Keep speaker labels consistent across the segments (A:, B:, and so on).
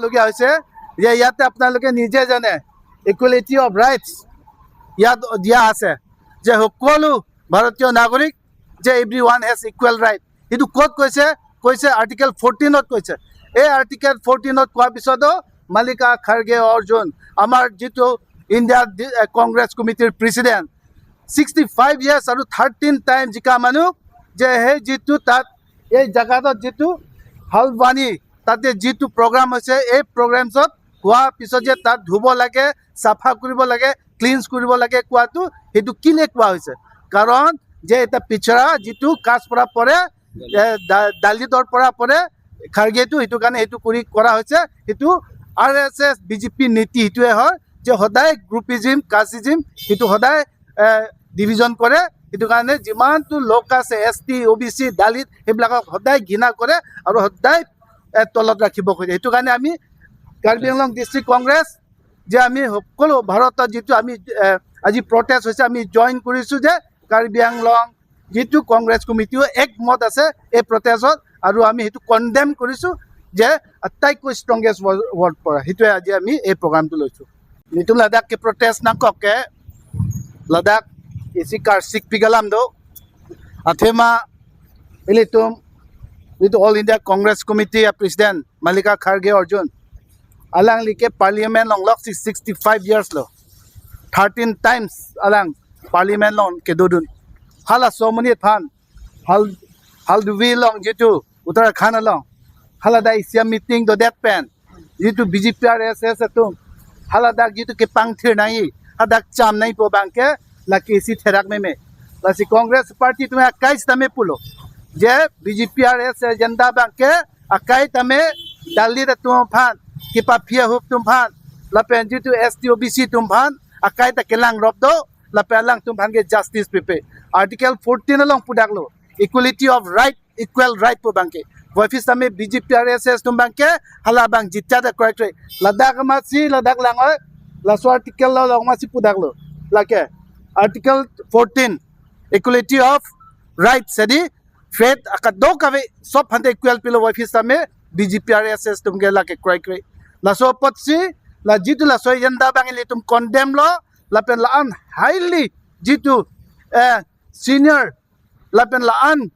A: লগীয়া হৈছে যে ইয়াতে আপোনালোকে নিজে জানে ইকুৱেলিটি অফ ৰাইটছ ইয়াত দিয়া আছে যে সকলো ভাৰতীয় নাগৰিক যে এভৰিৱান হেজ ইকুৱেল ৰাইট এইটো ক'ত কৈছে আৰ্টিকেল 14ত কৈছে এই আৰ্টিকেল 14ত কোৱাৰ পিছতো মাল্লিকা খাৰ্গে অৰ্জুন আমাৰ যিটো ইণ্ডিয়া কংগ্ৰেছ কমিটিৰ প্ৰেচিডেণ্ট 65 years আৰু 13 টাইম জিকা মানুহ যে সেই যিটো তাত এই জেগাটোত যিটো হালবানী তাতে যিটো প্ৰগ্ৰাম হৈছে এই প্ৰগ্ৰামছত হোৱাৰ পিছত যে তাত ধুব লাগে চাফা কৰিব লাগে ক্লিনছ কৰিব লাগে কোৱাটো সেইটো কিনে কোৱা হৈছে কাৰণ যে এটা পিছৰা যিটো কাষ্ট পৰা পৰে দালিতৰ পৰা পৰে খাৰ্গেটো সেইটো কাৰণে সেইটো কৰা হৈছে সেইটো RSS বিজেপি নীতি সেইটোৱে হয় যে সদায় গ্ৰুপিজিম কাষ্টিজিম সেইটো সদায় ডিভিজন কৰে সেইটো কাৰণে যিমানটো লোক আছে ST OBC দালিত সেইবিলাকক সদায় ঘৃণা কৰে আৰু সদায় তলত ৰাখিব খোজে সেইটো কাৰণে আমি কাৰ্বি আংলং ডিষ্ট্ৰিক্ট কংগ্ৰেছ যে আমি সকলো ভাৰতত যিটো আমি আজি প্ৰটেষ্ট হৈছে আমি জইন কৰিছোঁ যে কাৰ্বি আংলং যিটো কংগ্ৰেছ কমিটিও একমত আছে এই প্ৰটেষ্টত আৰু আমি সেইটো কণ্ডেম কৰিছোঁ যে আটাইতকৈ ষ্ট্ৰংগেষ্ট ৱৰ্ড পৰা সেইটোৱে আজি আমি এই প্ৰগ্ৰামটো লৈছোঁ itu Ladakh ke protes nangkok ke Ladakh isi karsik pigalam do athema ilitum itu All India Congress Committee President Mallika Kharge Arjun alang like parliament long lok 65 years lo 13 times alang parliament long ke dodun hala somani than hal duwi long jitu Uttarakhand long hala da isia meeting do that pen jitu BJP RSS atum haladak jitu ke pangthir nai hadak cham nai po bangke la kesi therak me la si congress party tume akai tame pulo je BJP RS agenda bangke akai tame dali da tum phan ki pa phia hup tum phan la pen jitu ST OBC tum phan akai ta kelang rob do la pelang tum phan ke justice pepe article 14 along pudaklo equality of right equal right po bangke Wafis tame BJP RSS tumbangke hala bang jitja da correct Ladakh masi Ladakh langoy laso article lo long masi pudaklo lake article 14 equality of right sedi faith akado kave sob hande equal pilo wafis tame BJP RSS tumge lake correct laso potsi la jitu laso agenda bang tum condemn lo la pen la an highly jitu senior la pen la an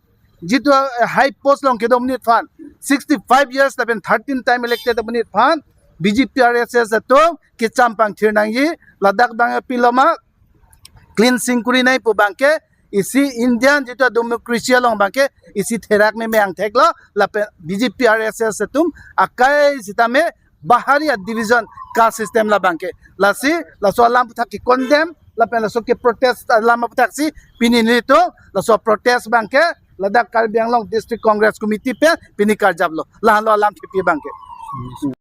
A: jitu high post long kedom nit fan 65 years la ben 13 time elected nit fan BJP RSS to ke champang thirnang yi Ladakh bang piloma cleansing kuri nai po bangke isi Indian jitu democracy long bangke isi therak me ang theklo la BJP RSS tum akai sitame bahari division ka system la bangke lasi la so alam thaki condemn la pen la so ke protest alam thaki pini nito la so protest bangke Ladakh Karbi Anglong District Congress Committee pe pinikar jablo lahalo alam thipi bangke